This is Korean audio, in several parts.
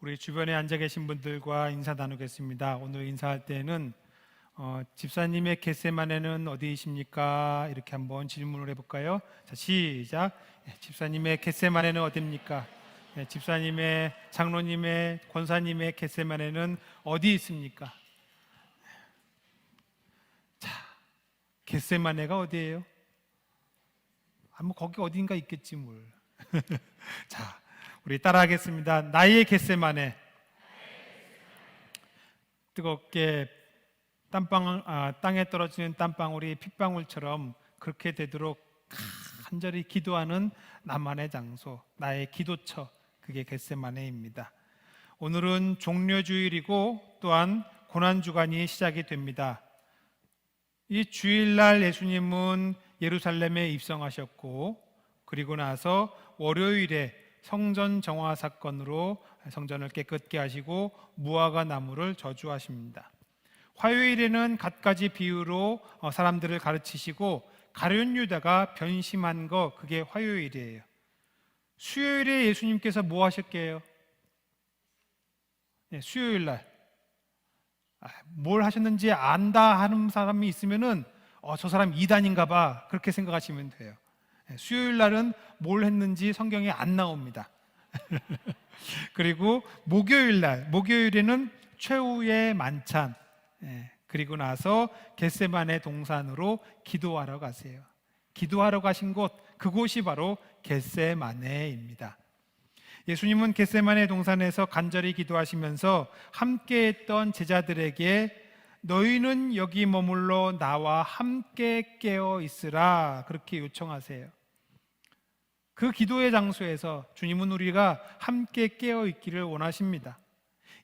우리 주변에 앉아 계신 분들과 인사 나누겠습니다. 오늘 인사할 때는 집사님의 겟세마네는 어디이십니까? 이렇게 한번 질문을 해볼까요? 자, 시작. 집사님의 겟세마네는 어디입니까? 집사님의, 장로님의, 권사님의 겟세마네는 어디 있습니까? 자, 겟세마네가 어디예요? 뭐 거기 어딘가 있겠지 뭘. 자, 우리 따라하겠습니다. 나의 겟세마네. 뜨겁게 땅에 떨어지는 땀방울이 핏방울처럼 그렇게 되도록 간절히 기도하는 나만의 장소, 나의 기도처, 그게 겟세마네입니다. 오늘은 종려주일이고 또한 고난주간이 시작이 됩니다. 이 주일날 예수님은 예루살렘에 입성하셨고, 그리고 나서 월요일에 성전 정화 사건으로 성전을 깨끗게 하시고 무화과 나무를 저주하십니다. 화요일에는 갖가지 비유로 사람들을 가르치시고 가룟 유다가 변심한 거, 그게 화요일이에요. 수요일에 예수님께서 뭐 하셨게요? 수요일날 뭘 하셨는지 안다 하는 사람이 있으면은 저 사람 이단인가 봐, 그렇게 생각하시면 돼요. 수요일 날은 뭘 했는지 성경에 안 나옵니다. 그리고 목요일에는 최후의 만찬, 그리고 나서 겟세마네 동산으로 기도하러 가세요. 기도하러 가신 곳, 그곳이 바로 겟세마네입니다. 예수님은 겟세마네 동산에서 간절히 기도하시면서 함께했던 제자들에게 너희는 여기 머물러 나와 함께 깨어 있으라, 그렇게 요청하세요. 그 기도의 장소에서 주님은 우리가 함께 깨어 있기를 원하십니다.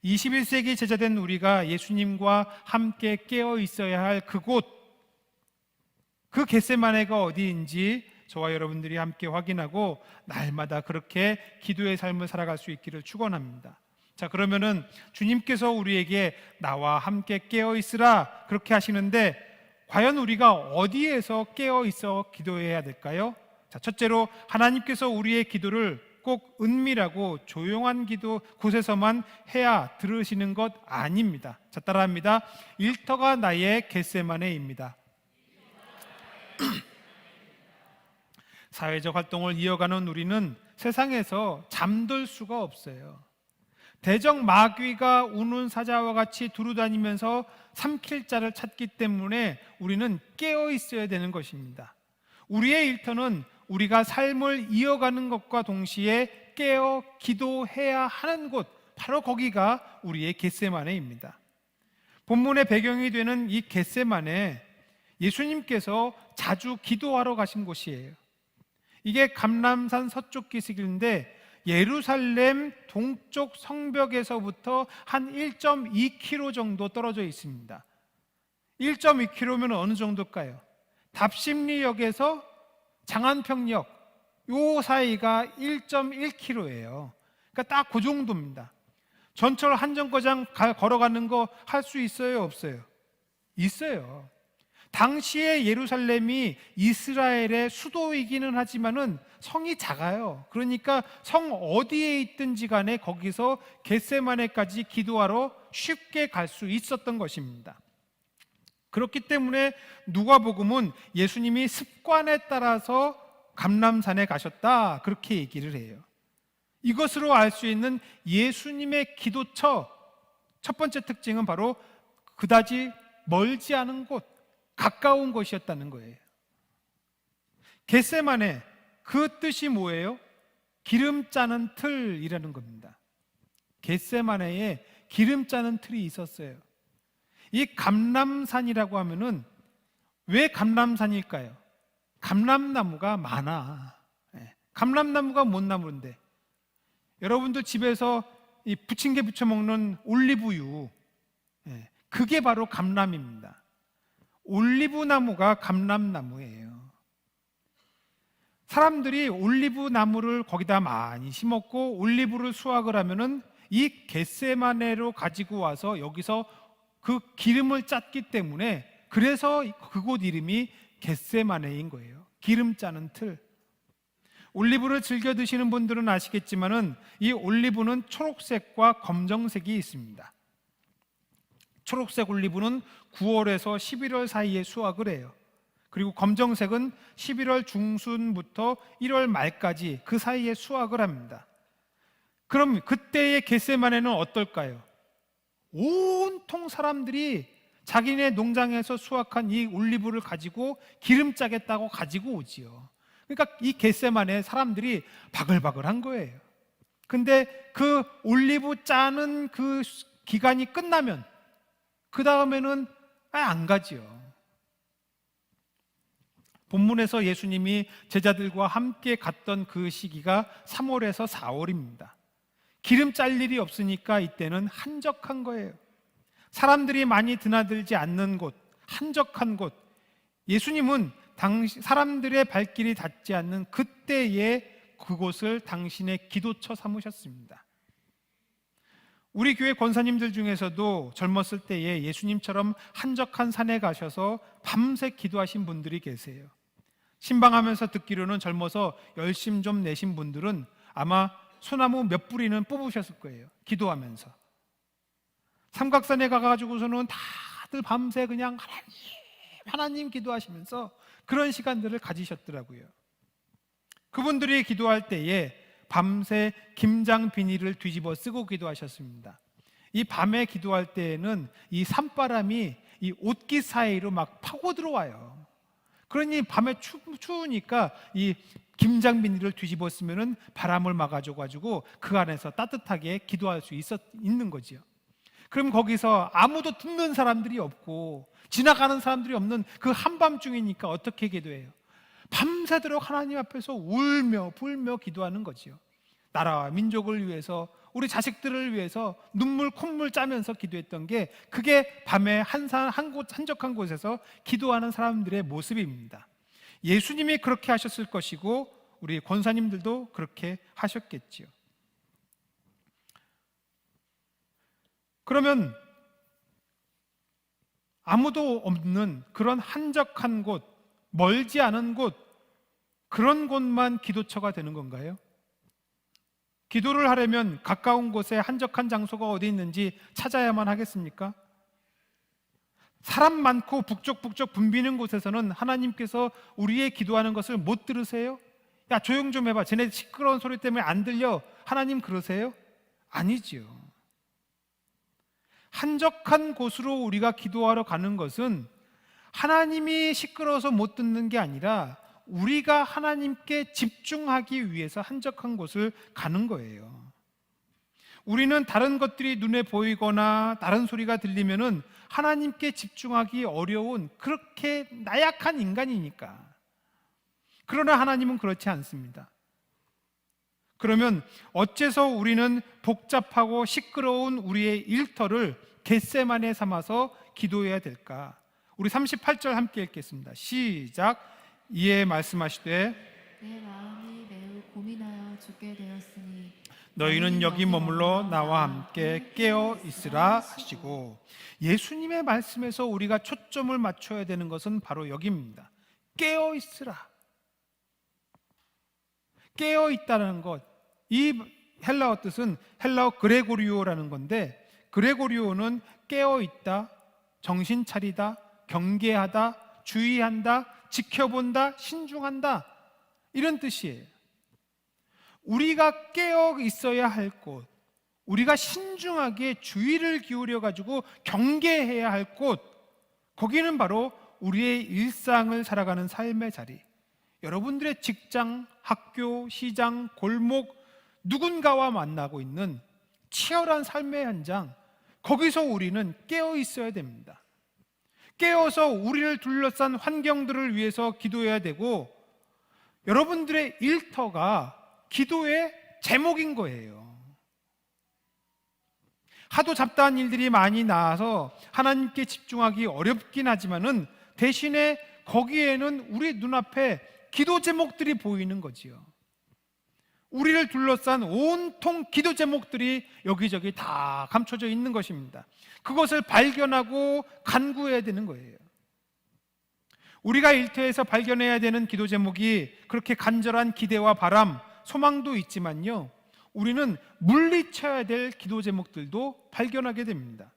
21세기 제자된 우리가 예수님과 함께 깨어 있어야 할 그곳, 그 겟세마네가 어디인지 저와 여러분들이 함께 확인하고 날마다 그렇게 기도의 삶을 살아갈 수 있기를 축원합니다. 자, 그러면은 주님께서 우리에게 나와 함께 깨어 있으라 그렇게 하시는데, 과연 우리가 어디에서 깨어 있어 기도해야 될까요? 자, 첫째로 하나님께서 우리의 기도를 꼭 은밀하고 조용한 곳에서만 해야 들으시는 것 아닙니다. 자, 따라합니다. 일터가 나의 겟세마네입니다. 사회적 활동을 이어가는 우리는 세상에서 잠들 수가 없어요. 대적 마귀가 우는 사자와 같이 두루다니면서 삼킬 자를 찾기 때문에 우리는 깨어 있어야 되는 것입니다. 우리의 일터는 우리가 삶을 이어가는 것과 동시에 깨어 기도해야 하는 곳, 바로 거기가 우리의 겟세마네입니다. 본문의 배경이 되는 이 겟세마네, 예수님께서 자주 기도하러 가신 곳이에요. 이게 감람산 서쪽 기슭인데 예루살렘 동쪽 성벽에서부터 한 1.2km 정도 떨어져 있습니다. 1.2km면 어느 정도일까요? 답심리역에서 장안평역, 요 사이가 1.1km예요. 그러니까 딱 그 정도입니다. 전철 한 정거장 걸어가는 거 할 수 있어요, 없어요? 있어요. 당시에 예루살렘이 이스라엘의 수도이기는 하지만은 성이 작아요. 그러니까 성 어디에 있든지 간에 거기서 겟세마네까지 기도하러 쉽게 갈 수 있었던 것입니다. 그렇기 때문에 누가복음은 예수님이 습관에 따라서 감람산에 가셨다, 그렇게 얘기를 해요. 이것으로 알 수 있는 예수님의 기도처, 첫 번째 특징은 바로 그다지 멀지 않은 곳, 가까운 곳이었다는 거예요. 겟세마네, 그 뜻이 뭐예요? 기름 짜는 틀이라는 겁니다. 겟세마네에 기름 짜는 틀이 있었어요. 이 감람산이라고 하면은 왜 감람산일까요? 감람나무가 많아. 감람나무가 뭔 나무인데? 여러분도 집에서 이 부침개 부쳐 먹는 올리브유, 그게 바로 감람입니다. 올리브 나무가 감람나무예요. 사람들이 올리브 나무를 거기다 많이 심었고 올리브를 수확을 하면은 이 겟세마네로 가지고 와서 여기서 그 기름을 짰기 때문에, 그래서 그곳 이름이 겟세마네인 거예요. 기름 짜는 틀. 올리브를 즐겨 드시는 분들은 아시겠지만은 이 올리브는 초록색과 검정색이 있습니다. 초록색 올리브는 9월에서 11월 사이에 수확을 해요. 그리고 검정색은 11월 중순부터 1월 말까지 그 사이에 수확을 합니다. 그럼 그때의 겟세마네는 어떨까요? 온통 사람들이 자기네 농장에서 수확한 이 올리브를 가지고 기름 짜겠다고 가지고 오지요. 그러니까 이 겟세마네 사람들이 바글바글한 거예요. 근데 그 올리브 짜는 그 기간이 끝나면 그 다음에는 안 가지요. 본문에서 예수님이 제자들과 함께 갔던 그 시기가 3월에서 4월입니다. 기름 짤 일이 없으니까 이때는 한적한 거예요. 사람들이 많이 드나들지 않는 곳, 한적한 곳. 예수님은 사람들의 발길이 닿지 않는 그때의 그곳을 당신의 기도처 삼으셨습니다. 우리 교회 권사님들 중에서도 젊었을 때에 예수님처럼 한적한 산에 가셔서 밤새 기도하신 분들이 계세요. 신방하면서 듣기로는 젊어서 열심 좀 내신 분들은 아마 소나무 몇 뿌리는 뽑으셨을 거예요. 기도하면서. 삼각산에 가가지고서는 다들 밤새 그냥 하나님 기도하시면서 그런 시간들을 가지셨더라고요. 그분들이 기도할 때에 밤새 김장 비닐을 뒤집어 쓰고 기도하셨습니다. 이 밤에 기도할 때에는 이 산바람이 이 옷깃 사이로 막 파고 들어와요. 그러니 밤에 추우니까 이 김장 비닐을 뒤집어 쓰면은 바람을 막아줘가지고 그 안에서 따뜻하게 기도할 수 있는 거지요. 그럼 거기서 아무도 듣는 사람들이 없고 지나가는 사람들이 없는 그 한밤중이니까 어떻게 기도해요? 밤새도록 하나님 앞에서 울며 불며 기도하는 거지요. 나라와 민족을 위해서, 우리 자식들을 위해서 눈물 콧물 짜면서 기도했던 게 그게 밤에 한적한 곳에서 기도하는 사람들의 모습입니다. 예수님이 그렇게 하셨을 것이고 우리 권사님들도 그렇게 하셨겠지요. 그러면 아무도 없는 그런 한적한 곳, 멀지 않은 곳, 그런 곳만 기도처가 되는 건가요? 기도를 하려면 가까운 곳에 한적한 장소가 어디 있는지 찾아야만 하겠습니까? 사람 많고 북적북적 붐비는 곳에서는 하나님께서 우리의 기도하는 것을 못 들으세요? 야, 조용 좀 해봐. 쟤네 시끄러운 소리 때문에 안 들려. 하나님 그러세요? 아니지요. 한적한 곳으로 우리가 기도하러 가는 것은 하나님이 시끄러워서 못 듣는 게 아니라 우리가 하나님께 집중하기 위해서 한적한 곳을 가는 거예요. 우리는 다른 것들이 눈에 보이거나 다른 소리가 들리면은 하나님께 집중하기 어려운 그렇게 나약한 인간이니까. 그러나 하나님은 그렇지 않습니다. 그러면 어째서 우리는 복잡하고 시끄러운 우리의 일터를 겟세마네 삼아서 기도해야 될까? 우리 38절 함께 읽겠습니다. 시작. 이에 말씀하시되 내 마음이 매우 고민하여 죽게 되었으니 너희는 여기 머물러 나와 함께 깨어 있으라 하시고, 예수님의 말씀에서 우리가 초점을 맞춰야 되는 것은 바로 여기입니다. 깨어 있으라. 깨어 있다는 것, 이 헬라어 뜻은 헬라어 그레고리오라는 건데, 그레고리오는 깨어 있다, 정신 차리다, 경계하다, 주의한다, 지켜본다, 신중한다, 이런 뜻이에요. 우리가 깨어 있어야 할 곳, 우리가 신중하게 주의를 기울여 가지고 경계해야 할 곳, 거기는 바로 우리의 일상을 살아가는 삶의 자리, 여러분들의 직장, 학교, 시장, 골목, 누군가와 만나고 있는 치열한 삶의 현장, 거기서 우리는 깨어 있어야 됩니다. 깨어서 우리를 둘러싼 환경들을 위해서 기도해야 되고, 여러분들의 일터가 기도의 제목인 거예요. 하도 잡다한 일들이 많이 나와서 하나님께 집중하기 어렵긴 하지만은 대신에 거기에는 우리 눈앞에 기도 제목들이 보이는 거지요. 우리를 둘러싼 온통 기도 제목들이 여기저기 다 감춰져 있는 것입니다. 그것을 발견하고 간구해야 되는 거예요. 우리가 일터에서 발견해야 되는 기도 제목이 그렇게 간절한 기대와 바람, 소망도 있지만요, 우리는 물리쳐야 될 기도 제목들도 발견하게 됩니다.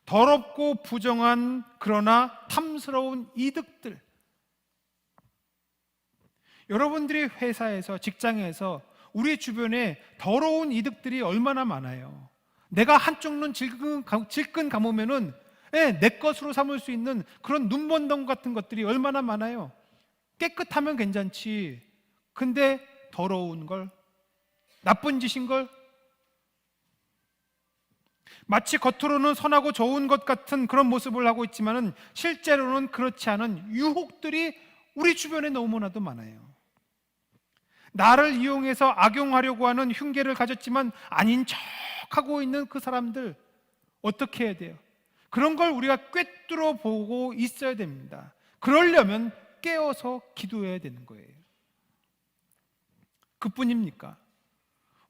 더럽고 부정한 그러나 탐스러운 이득들. 여러분들이 회사에서, 직장에서 우리 주변에 더러운 이득들이 얼마나 많아요. 내가 한쪽 눈 질끈 감으면은 내 것으로 삼을 수 있는 그런 눈먼덩 같은 것들이 얼마나 많아요. 깨끗하면 괜찮지. 근데 더러운 걸, 나쁜 짓인 걸, 마치 겉으로는 선하고 좋은 것 같은 그런 모습을 하고 있지만은 실제로는 그렇지 않은 유혹들이 우리 주변에 너무나도 많아요. 나를 이용해서 악용하려고 하는 흉계를 가졌지만 아닌 척하고 있는 그 사람들, 어떻게 해야 돼요? 그런 걸 우리가 꿰뚫어 보고 있어야 됩니다. 그러려면 깨어서 기도해야 되는 거예요. 그뿐입니까?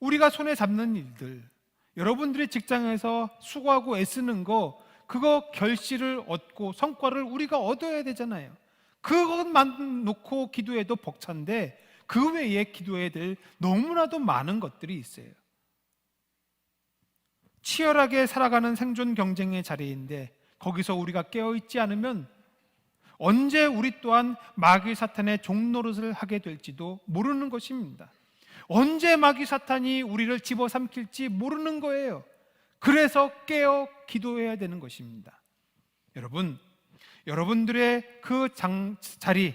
우리가 손에 잡는 일들, 여러분들이 직장에서 수고하고 애쓰는 거, 그거 결실을 얻고 성과를 우리가 얻어야 되잖아요. 그것만 놓고 기도해도 벅찬데 그 외에 기도해야 될 너무나도 많은 것들이 있어요. 치열하게 살아가는 생존 경쟁의 자리인데 거기서 우리가 깨어있지 않으면 언제 우리 또한 마귀 사탄의 종노릇을 하게 될지도 모르는 것입니다. 언제 마귀 사탄이 우리를 집어삼킬지 모르는 거예요. 그래서 깨어 기도해야 되는 것입니다. 여러분, 여러분들의 그 자리,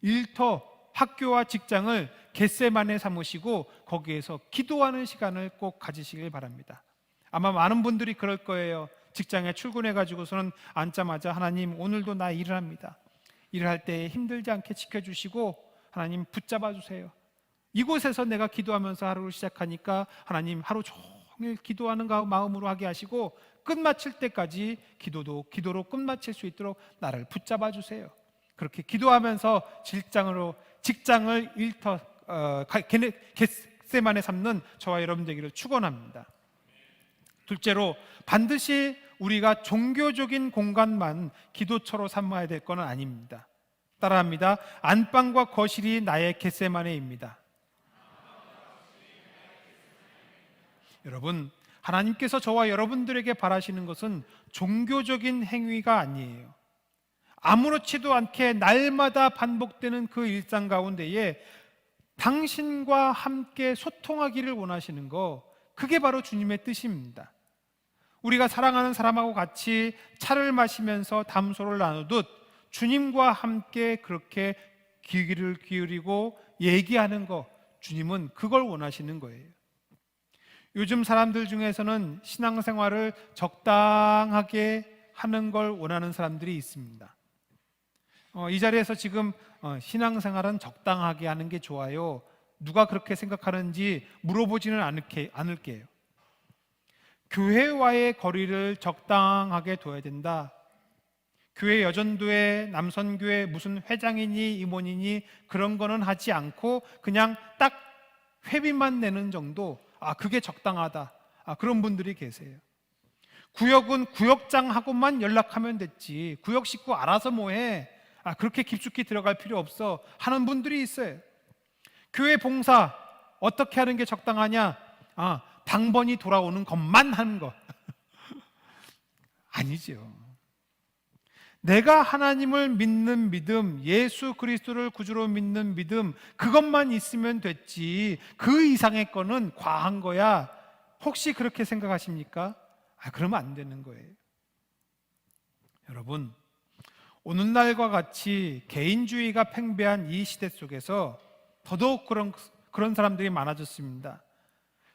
일터, 학교와 직장을 겟세마네 삼으시고 거기에서 기도하는 시간을 꼭 가지시길 바랍니다. 아마 많은 분들이 그럴 거예요. 직장에 출근해가지고서는 앉자마자 하나님, 오늘도 나 일을 합니다. 일을 할 때 힘들지 않게 지켜주시고 하나님 붙잡아 주세요. 이곳에서 내가 기도하면서 하루를 시작하니까 하나님 하루 종일 기도하는 마음으로 하게 하시고 끝마칠 때까지 기도로 끝마칠 수 있도록 나를 붙잡아 주세요. 그렇게 기도하면서 직장을 겟세마네 삼는 저와 여러분 되기를 축원합니다. 둘째로, 반드시 우리가 종교적인 공간만 기도처로 삼아야 될 건 아닙니다. 따라합니다. 안방과 거실이 나의 겟세마네입니다. 여러분, 하나님께서 저와 여러분들에게 바라시는 것은 종교적인 행위가 아니에요. 아무렇지도 않게 날마다 반복되는 그 일상 가운데에 당신과 함께 소통하기를 원하시는 거, 그게 바로 주님의 뜻입니다. 우리가 사랑하는 사람하고 같이 차를 마시면서 담소를 나누듯 주님과 함께 그렇게 귀를 기울이고 얘기하는 거, 주님은 그걸 원하시는 거예요. 요즘 사람들 중에서는 신앙생활을 적당하게 하는 걸 원하는 사람들이 있습니다. 이 자리에서 지금 신앙생활은 적당하게 하는 게 좋아요, 누가 그렇게 생각하는지 물어보지는 않을게요. 교회와의 거리를 적당하게 둬야 된다. 교회 여전도회, 남선교회 무슨 회장이니 임원이니 그런 거는 하지 않고 그냥 딱 회비만 내는 정도, 그게 적당하다. 그런 분들이 계세요. 구역은 구역장하고만 연락하면 됐지, 구역 식구 알아서 뭐해, 그렇게 깊숙이 들어갈 필요 없어 하는 분들이 있어요. 교회 봉사 어떻게 하는 게 적당하냐? 당번이 돌아오는 것만 하는 거 아니죠. 내가 하나님을 믿는 믿음, 예수 그리스도를 구주로 믿는 믿음, 그것만 있으면 됐지 그 이상의 거는 과한 거야, 혹시 그렇게 생각하십니까? 그러면 안 되는 거예요. 여러분, 오늘날과 같이 개인주의가 팽배한 이 시대 속에서 더더욱 그런 사람들이 많아졌습니다.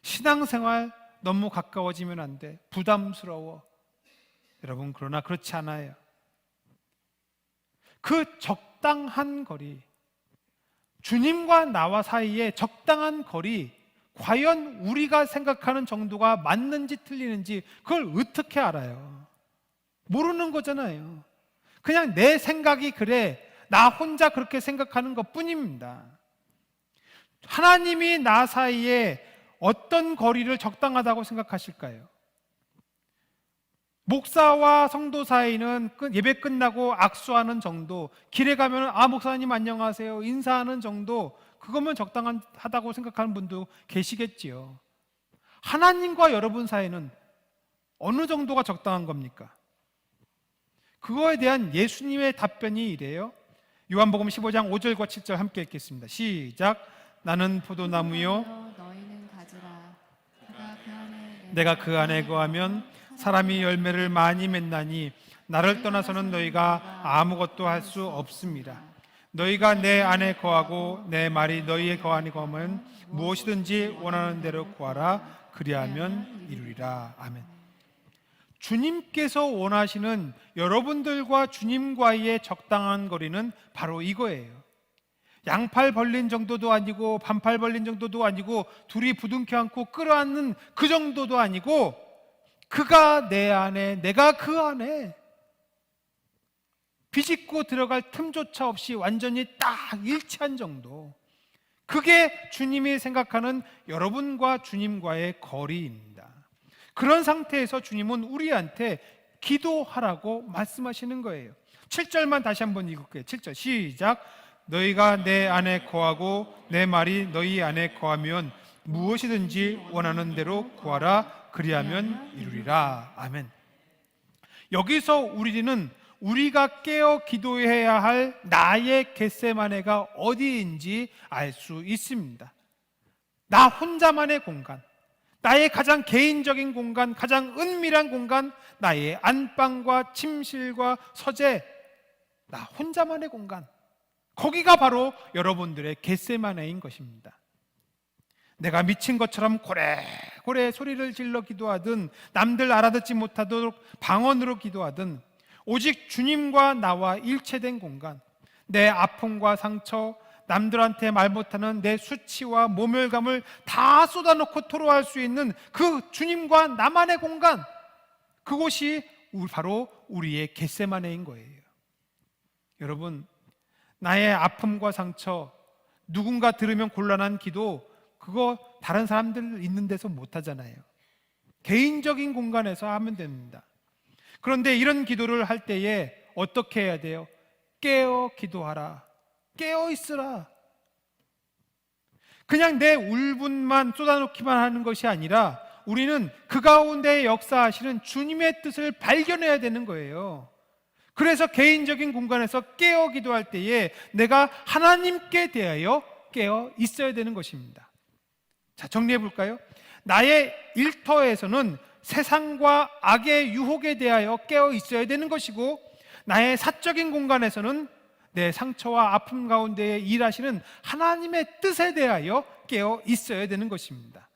신앙생활 너무 가까워지면 안 돼, 부담스러워. 여러분, 그러나 그렇지 않아요. 그 적당한 거리, 주님과 나와 사이에 적당한 거리, 과연 우리가 생각하는 정도가 맞는지 틀리는지 그걸 어떻게 알아요? 모르는 거잖아요. 그냥 내 생각이 그래, 나 혼자 그렇게 생각하는 것 뿐입니다. 하나님이 나 사이에 어떤 거리를 적당하다고 생각하실까요? 목사와 성도 사이는 예배 끝나고 악수하는 정도, 길에 가면 목사님 안녕하세요 인사하는 정도, 그거면 적당하다고 생각하는 분도 계시겠지요. 하나님과 여러분 사이는 어느 정도가 적당한 겁니까? 그거에 대한 예수님의 답변이 이래요. 요한복음 15장 5절과 7절 함께 읽겠습니다. 시작. 나는 포도나무요 너희는 가지라. 내가 그 안에 거하면 사람이 열매를 많이 맺나니 나를 떠나서는 너희가 아무것도 할 수 없습니다. 너희가 내 안에 거하고 내 말이 너희의 거안에 거하면 무엇이든지 원하는 대로 구하라. 그리하면 이루리라. 아멘. 주님께서 원하시는 여러분들과 주님과의 적당한 거리는 바로 이거예요. 양팔 벌린 정도도 아니고 반팔 벌린 정도도 아니고 둘이 부둥켜 안고 끌어안는 그 정도도 아니고, 그가 내 안에 내가 그 안에 비집고 들어갈 틈조차 없이 완전히 딱 일치한 정도, 그게 주님이 생각하는 여러분과 주님과의 거리입니다. 그런 상태에서 주님은 우리한테 기도하라고 말씀하시는 거예요. 7절만 다시 한번 읽을게요. 7절 시작. 너희가 내 안에 거하고 내 말이 너희 안에 거하면 무엇이든지 원하는 대로 구하라. 그리하면 이루리라. 아멘. 여기서 우리는 우리가 깨어 기도해야 할 나의 겟세마네가 어디인지 알 수 있습니다. 나 혼자만의 공간, 나의 가장 개인적인 공간, 가장 은밀한 공간, 나의 안방과 침실과 서재, 나 혼자만의 공간, 거기가 바로 여러분들의 겟세마네인 것입니다. 내가 미친 것처럼 고래고래 소리를 질러 기도하든 남들 알아듣지 못하도록 방언으로 기도하든 오직 주님과 나와 일체된 공간, 내 아픔과 상처, 남들한테 말 못하는 내 수치와 모멸감을 다 쏟아놓고 토로할 수 있는 그 주님과 나만의 공간, 그곳이 바로 우리의 겟세마네인 거예요. 여러분, 나의 아픔과 상처, 누군가 들으면 곤란한 기도, 그거 다른 사람들 있는 데서 못 하잖아요. 개인적인 공간에서 하면 됩니다. 그런데 이런 기도를 할 때에 어떻게 해야 돼요? 깨어 기도하라. 깨어 있으라. 그냥 내 울분만 쏟아놓기만 하는 것이 아니라 우리는 그 가운데 역사하시는 주님의 뜻을 발견해야 되는 거예요. 그래서 개인적인 공간에서 깨어 기도할 때에 내가 하나님께 대하여 깨어 있어야 되는 것입니다. 자, 정리해 볼까요? 나의 일터에서는 세상과 악의 유혹에 대하여 깨어 있어야 되는 것이고, 나의 사적인 공간에서는 내 상처와 아픔 가운데 일하시는 하나님의 뜻에 대하여 깨어 있어야 되는 것입니다.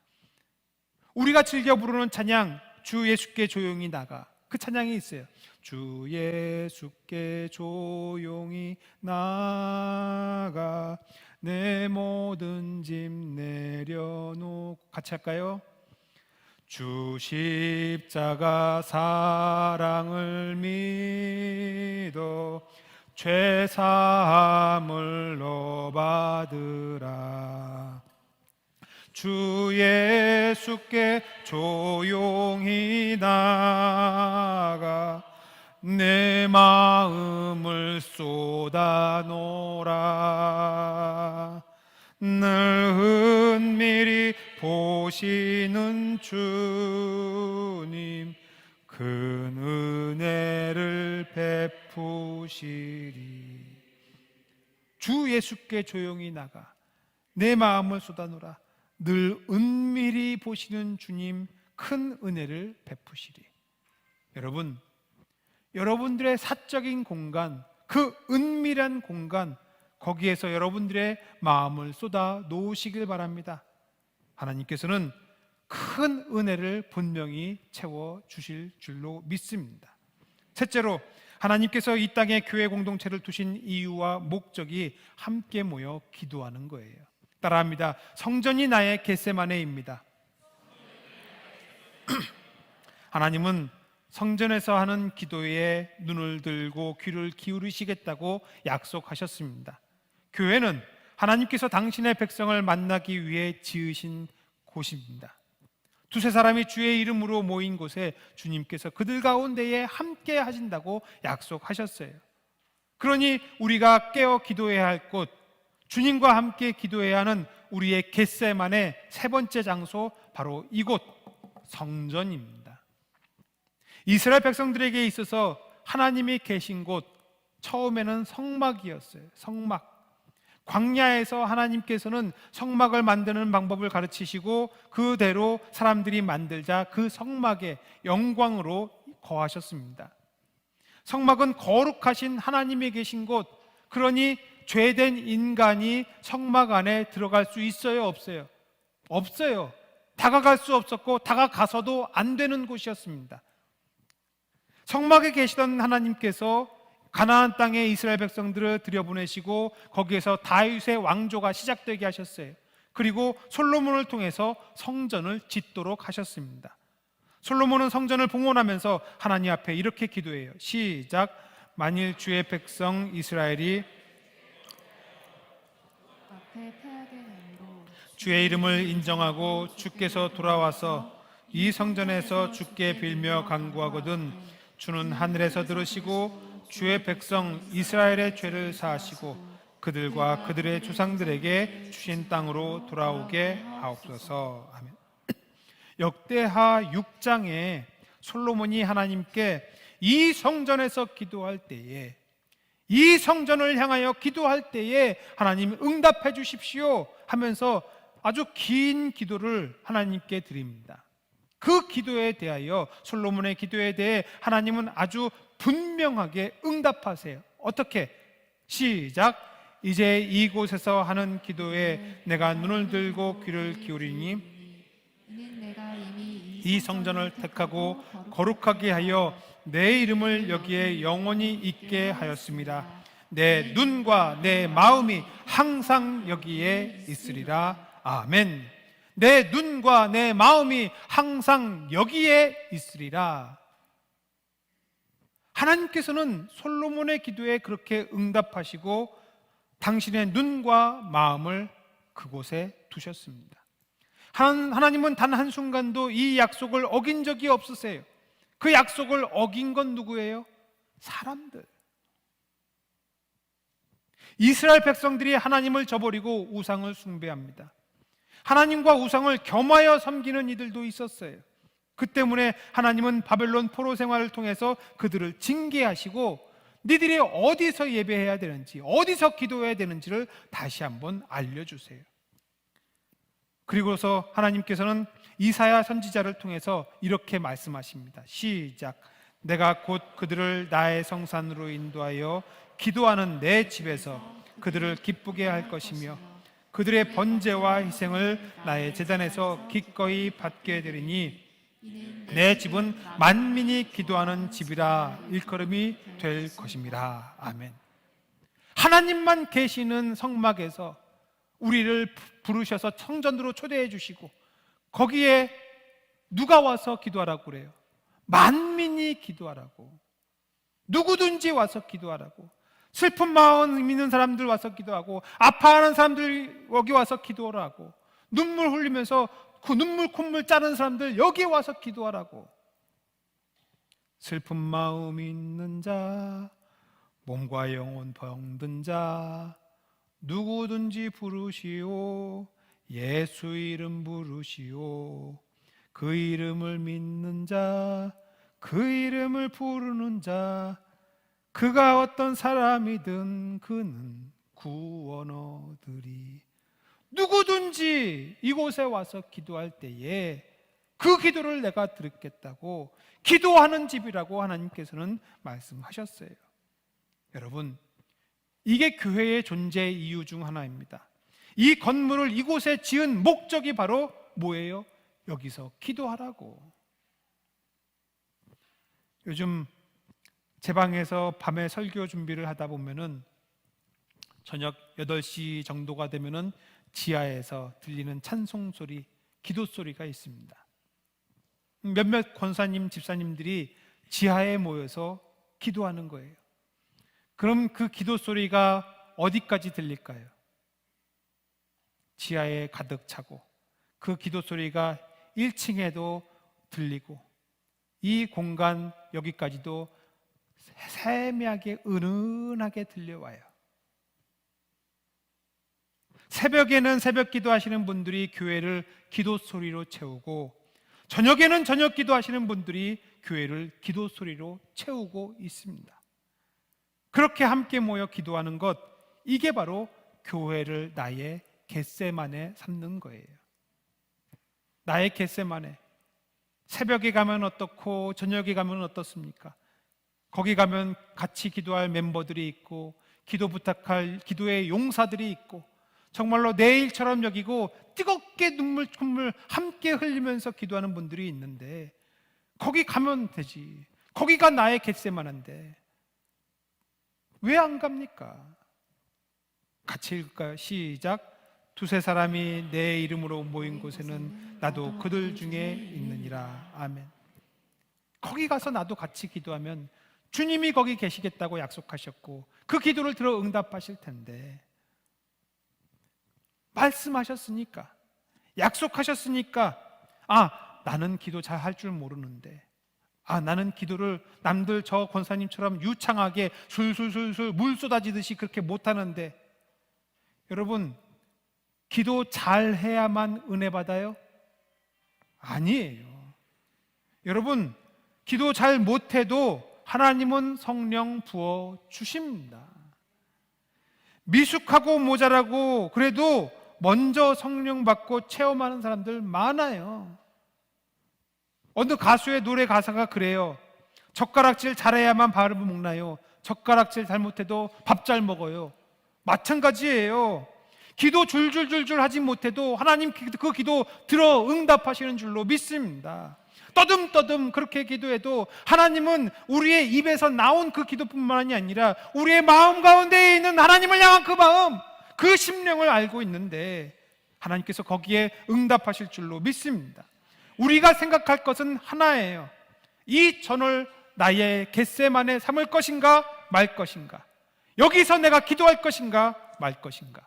우리가 즐겨 부르는 찬양, 주 예수께 조용히 나가, 그 찬양이 있어요. 주 예수께 조용히 나가 내 모든 짐 내려놓고, 같이 할까요? 주 십자가 사랑을 믿어 죄 사함을 너 받으라. 주 예수께 조용히 나가 내 마음을 쏟아놓으라. 늘 은밀히 보시는 주님, 큰 은혜를 베푸시리. 주 예수께 조용히 나가 내 마음을 쏟아놓으라. 늘 은밀히 보시는 주님, 큰 은혜를 베푸시리. 여러분, 여러분들의 사적인 공간, 그 은밀한 공간, 거기에서 여러분들의 마음을 쏟아 놓으시길 바랍니다. 하나님께서는 큰 은혜를 분명히 채워 주실 줄로 믿습니다. 셋째로, 하나님께서 이 땅에 교회 공동체를 두신 이유와 목적이 함께 모여 기도하는 거예요. 따라합니다. 성전이 나의 겟세마네입니다. 하나님은 성전에서 하는 기도에 눈을 들고 귀를 기울이시겠다고 약속하셨습니다. 교회는 하나님께서 당신의 백성을 만나기 위해 지으신 곳입니다. 두세 사람이 주의 이름으로 모인 곳에 주님께서 그들 가운데에 함께 하신다고 약속하셨어요. 그러니 우리가 깨어 기도해야 할 곳, 주님과 함께 기도해야 하는 우리의 겟세만의 세 번째 장소, 바로 이곳 성전입니다. 이스라엘 백성들에게 있어서 하나님이 계신 곳, 처음에는 성막이었어요. 성막. 광야에서 하나님께서는 성막을 만드는 방법을 가르치시고 그대로 사람들이 만들자 그 성막의 영광으로 거하셨습니다. 성막은 거룩하신 하나님이 계신 곳, 그러니 죄된 인간이 성막 안에 들어갈 수 있어요, 없어요? 없어요. 다가갈 수 없었고 다가가서도 안 되는 곳이었습니다. 성막에 계시던 하나님께서 가나안 땅에 이스라엘 백성들을 들여보내시고 거기에서 다윗의 왕조가 시작되게 하셨어요. 그리고 솔로몬을 통해서 성전을 짓도록 하셨습니다. 솔로몬은 성전을 봉헌하면서 하나님 앞에 이렇게 기도해요. 시작. 만일 주의 백성 이스라엘이 앞에 패하게 함으로 주의 이름을 인정하고 주께서 돌아와서 이 성전에서 주께 빌며 간구하거든 주는 하늘에서 들으시고 주의 백성 이스라엘의 죄를 사하시고 그들과 그들의 조상들에게 주신 땅으로 돌아오게 하옵소서. 아멘. 역대하 6장에 솔로몬이 하나님께 이 성전에서 기도할 때에, 이 성전을 향하여 기도할 때에 하나님 응답해 주십시오 하면서 아주 긴 기도를 하나님께 드립니다. 그 기도에 대하여, 솔로몬의 기도에 대해 하나님은 아주 분명하게 응답하세요. 어떻게? 시작. 이제 이곳에서 하는 기도에 내가 눈을 들고 귀를 기울이니 이는 내가 이미 이 성전을 택하고 거룩하게 하여 내 이름을 여기에 영원히 있게 하였습니다. 내 눈과 내 마음이 항상 여기에 있으리라. 아멘. 내 눈과 내 마음이 항상 여기에 있으리라. 하나님께서는 솔로몬의 기도에 그렇게 응답하시고 당신의 눈과 마음을 그곳에 두셨습니다. 하나님은 단 한순간도 이 약속을 어긴 적이 없으세요. 그 약속을 어긴 건 누구예요? 사람들. 이스라엘 백성들이 하나님을 저버리고 우상을 숭배합니다. 하나님과 우상을 겸하여 섬기는 이들도 있었어요. 그 때문에 하나님은 바벨론 포로 생활을 통해서 그들을 징계하시고 니들이 어디서 예배해야 되는지, 어디서 기도해야 되는지를 다시 한번 알려주세요. 그리고서 하나님께서는 이사야 선지자를 통해서 이렇게 말씀하십니다. 시작. 내가 곧 그들을 나의 성산으로 인도하여 기도하는 내 집에서 그들을 기쁘게 할 것이며 그들의 번제와 희생을 나의 제단에서 기꺼이 받게 되리니 내 집은 만민이 기도하는 집이라 일컬음이 될 것입니다. 아멘. 하나님만 계시는 성막에서 우리를 부르셔서 성전으로 초대해 주시고 거기에 누가 와서 기도하라고 그래요? 만민이 기도하라고. 누구든지 와서 기도하라고. 슬픈 마음 있는 사람들 와서 기도하고 아파하는 사람들 여기 와서 기도하라고. 눈물 흘리면서 그 눈물 콧물 짜는 사람들 여기 와서 기도하라고. 슬픈 마음 있는 자, 몸과 영혼 병든 자 누구든지 부르시오. 예수 이름 부르시오. 그 이름을 믿는 자, 그 이름을 부르는 자, 그가 어떤 사람이든 그는 구원 얻으리. 누구든지 이곳에 와서 기도할 때에 그 기도를 내가 들었겠다고, 기도하는 집이라고 하나님께서는 말씀하셨어요. 여러분, 이게 교회의 존재 이유 중 하나입니다. 이 건물을 이곳에 지은 목적이 바로 뭐예요? 여기서 기도하라고. 요즘 제 방에서 밤에 설교 준비를 하다 보면은 저녁 8시 정도가 되면은 지하에서 들리는 찬송 소리, 기도 소리가 있습니다. 몇몇 권사님, 집사님들이 지하에 모여서 기도하는 거예요. 그럼 그 기도 소리가 어디까지 들릴까요? 지하에 가득 차고 그 기도 소리가 1층에도 들리고 이 공간 여기까지도 세미하게 은은하게 들려와요. 새벽에는 새벽 기도하시는 분들이 교회를 기도 소리로 채우고, 저녁에는 저녁 기도하시는 분들이 교회를 기도 소리로 채우고 있습니다. 그렇게 함께 모여 기도하는 것, 이게 바로 교회를 나의 겟세마네 삼는 거예요. 나의 겟세마네. 새벽에 가면 어떻고 저녁에 가면 어떻습니까? 거기 가면 같이 기도할 멤버들이 있고, 기도 부탁할 기도의 용사들이 있고, 정말로 내일처럼 여기고 뜨겁게 눈물 함께 흘리면서 기도하는 분들이 있는데, 거기 가면 되지. 거기가 나의 겟세마네인데 왜 안 갑니까? 같이 읽을까요? 시작. 두세 사람이 내 이름으로 모인 곳에는 나도 그들 중에 있느니라. 아멘. 거기 가서 나도 같이 기도하면 주님이 거기 계시겠다고 약속하셨고 그 기도를 들어 응답하실 텐데, 말씀하셨으니까, 약속하셨으니까, 나는 기도 잘 할 줄 모르는데, 나는 기도를 남들 저 권사님처럼 유창하게 술술술술 물 쏟아지듯이 그렇게 못하는데, 여러분, 기도 잘 해야만 은혜 받아요? 아니에요. 여러분, 기도 잘 못해도 하나님은 성령 부어 주십니다. 미숙하고 모자라고 그래도 먼저 성령 받고 체험하는 사람들 많아요. 어느 가수의 노래 가사가 그래요. 젓가락질 잘해야만 밥을 먹나요? 젓가락질 잘못해도 밥 잘 먹어요. 마찬가지예요. 기도 줄줄줄줄 하지 못해도 하나님 그 기도 들어 응답하시는 줄로 믿습니다. 떠듬떠듬 그렇게 기도해도 하나님은 우리의 입에서 나온 그 기도뿐만이 아니라 우리의 마음 가운데에 있는 하나님을 향한 그 마음, 그 심령을 알고 있는데 하나님께서 거기에 응답하실 줄로 믿습니다. 우리가 생각할 것은 하나예요. 이 전을 나의 겟세마네 삼을 것인가 말 것인가, 여기서 내가 기도할 것인가 말 것인가.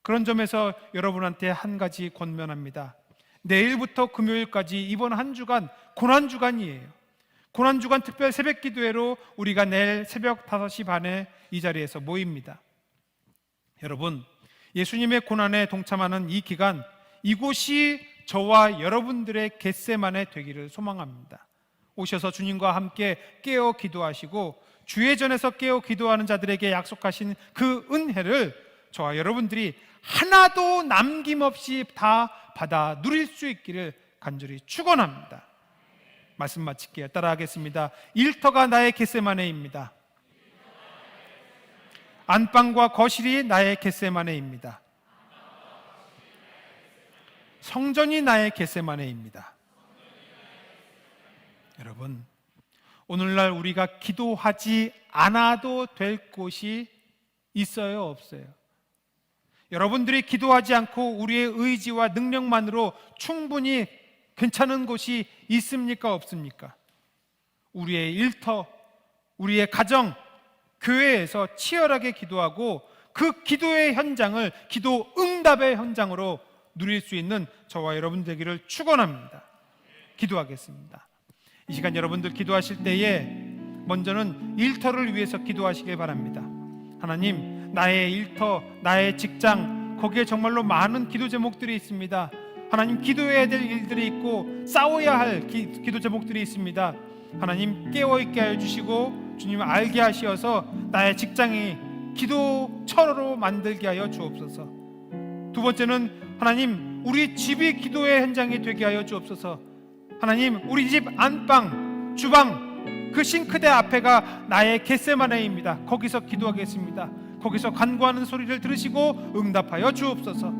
그런 점에서 여러분한테 한 가지 권면합니다. 내일부터 금요일까지 이번 한 주간 고난주간이에요. 고난주간 특별 새벽 기도회로 우리가 내일 새벽 5시 반에 이 자리에서 모입니다. 여러분, 예수님의 고난에 동참하는 이 기간, 이곳이 저와 여러분들의 겟세마네 되기를 소망합니다. 오셔서 주님과 함께 깨어 기도하시고 주의 전에서 깨어 기도하는 자들에게 약속하신 그 은혜를 저와 여러분들이 하나도 남김없이 다 받아 누릴 수 있기를 간절히 축원합니다. 말씀 마칠게요. 따라하겠습니다. 일터가 나의 겟세마네입니다. 안방과 거실이 나의 겟세마네입니다. 성전이 나의 겟세마네입니다. 여러분, 오늘날 우리가 기도하지 않아도 될 곳이 있어요, 없어요? 여러분들이 기도하지 않고 우리의 의지와 능력만으로 충분히 괜찮은 곳이 있습니까, 없습니까? 우리의 일터, 우리의 가정, 교회에서 치열하게 기도하고 그 기도의 현장을 기도 응답의 현장으로 누릴 수 있는 저와 여러분 되기를 축원합니다. 기도하겠습니다. 이 시간 여러분들 기도하실 때에 먼저는 일터를 위해서 기도하시길 바랍니다. 하나님, 나의 일터, 나의 직장, 거기에 정말로 많은 기도 제목들이 있습니다. 하나님, 기도해야 될 일들이 있고 싸워야 할 기도 제목들이 있습니다. 하나님, 깨어있게 하여 주시고 주님 알게 하시어서 나의 직장이 기도처로 만들게 하여 주옵소서. 두 번째는 하나님, 우리 집이 기도의 현장이 되게 하여 주옵소서. 하나님, 우리 집 안방, 주방, 그 싱크대 앞에가 나의 겟세마네입니다. 거기서 기도하겠습니다. 거기서 간구하는 소리를 들으시고 응답하여 주옵소서.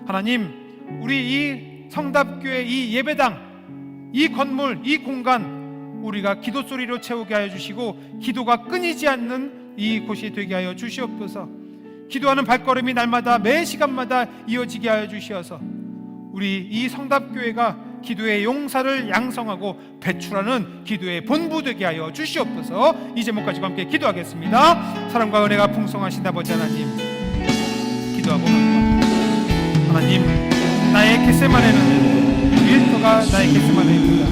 하나님, 우리 이 성답교회, 이 예배당, 이 건물, 이 공간 우리가 기도 소리로 채우게 하여 주시고 기도가 끊이지 않는 이 곳이 되게 하여 주시옵소서. 기도하는 발걸음이 날마다 매 시간마다 이어지게 하여 주시어서 우리 이 성답교회가 기도의 용사를 양성하고 배출하는 기도의 본부 되게 하여 주시옵소서. 이 제목 가지고 함께 기도하겠습니다. 사랑과 은혜가 풍성하신 아버지 하나님, 기도하고 간구합니다. 하나님, 나의 겟세마네는 겟세마네입니다.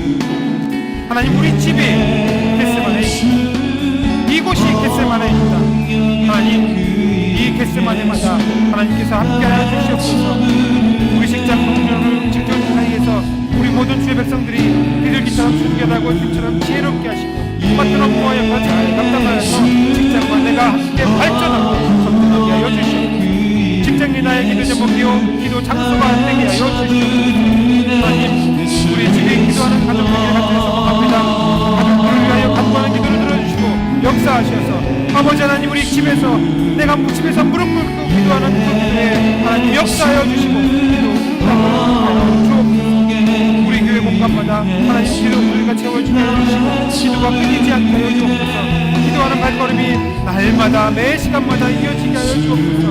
하나님, 우리 집이 겟세마네입니다. 이곳이 겟세마네입니다. 하나님, 이 겟세마네마다 하나님께서 함께하여 주시옵소서. 우리 직장 동료를 직장 사이에서 우리 모든 주의 백성들이 비둘기처럼 순결하고 빛처럼 지혜롭게 하시고 맡은 업무와 역할 잘 감당하여서 직장과 내가 함께 발전하고 성장하게 하여 주시옵소서. 직장이 나의 기도 제목이요 기도 장소가 되게 하여 주시옵소서. 하나님, 우리 집에 기도하는 가족들에게 간절히 소망합니다. 가족들을 위하여 간구하는 기도를 들어주시고 역사하셔서 아버지 하나님, 우리 집에서 내가 집에서 무릎 꿇고 기도하는 그 기도에 하나님 역사하여 주시고 기도 응답하여 주옵소서. 우리 교회 공간마다 하나님 기도 우리가 채워주게 하여 주시고 기도가 끊이지 않게 하여 주옵소서. 기도하는 발걸음이 날마다 매 시간마다 이어지게 하여 주옵소서.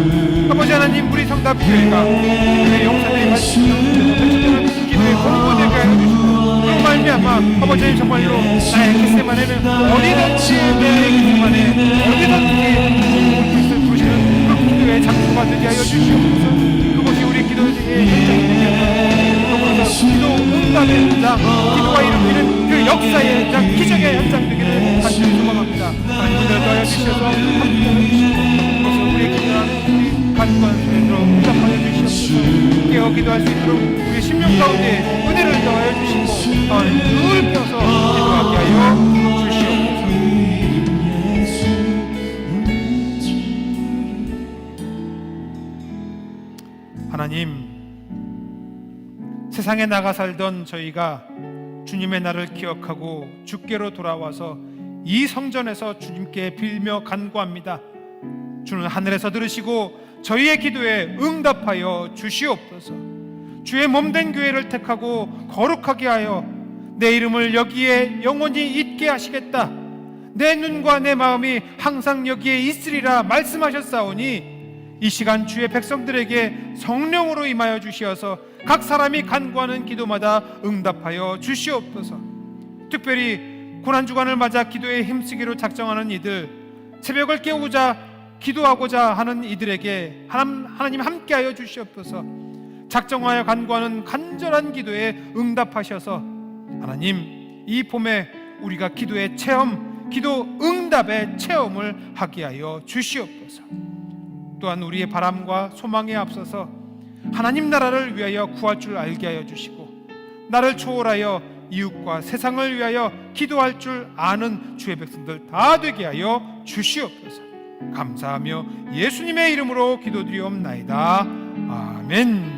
아버지 하나님, 우리 성답교회가 기도의 용사들이 가르치는 기도의 공부되게 하여 주시고 그로 말미암아 아버지 하나님, 정말로 나의 겟세마네는 어디든지 내 겟세마네 어디든지 부르시는 그 기도의 장소가 되게 하여 주시옵소서. 그것이 우리 기도의 현장이 되게 하여 주시옵소서. 기도 응답의 현장, 기도가 일으키는 그 역사의 현장, 기적의 현장 되기를 간절히 소망합니다. 하나님, 은혜를 더하여 주셔서 함께하여 주시고 그것을 우리의 기도하는 간구하는 소리로 응답하여 주시옵소서. 깨어 기도할 수 있도록 우리 심령 가운데 은혜를 더하여 주시고 하나님 늘 펴서 기도하게 하여 주시옵소서. 하나님, 세상에 나가 살던 저희가 주님의 날을 기억하고 주께로 돌아와서 이 성전에서 주님께 빌며 간구합니다. 주는 하늘에서 들으시고 저희의 기도에 응답하여 주시옵소서. 주의 몸된 교회를 택하고 거룩하게 하여 내 이름을 여기에 영원히 있게 하시겠다. 내 눈과 내 마음이 항상 여기에 있으리라 말씀하셨사오니 이 시간 주의 백성들에게 성령으로 임하여 주시어서 각 사람이 간구하는 기도마다 응답하여 주시옵소서. 특별히 고난주간을 맞아 기도에 힘쓰기로 작정하는 이들, 새벽을 깨우자 기도하고자 하는 이들에게 하나님 함께하여 주시옵소서. 작정하여 간구하는 간절한 기도에 응답하셔서 하나님, 이 봄에 우리가 기도의 체험, 기도 응답의 체험을 하게 하여 주시옵소서. 또한 우리의 바람과 소망에 앞서서 하나님 나라를 위하여 구할 줄 알게 하여 주시고 나를 초월하여 이웃과 세상을 위하여 기도할 줄 아는 주의 백성들 다 되게 하여 주시옵소서. 감사하며 예수님의 이름으로 기도드리옵나이다. 아멘.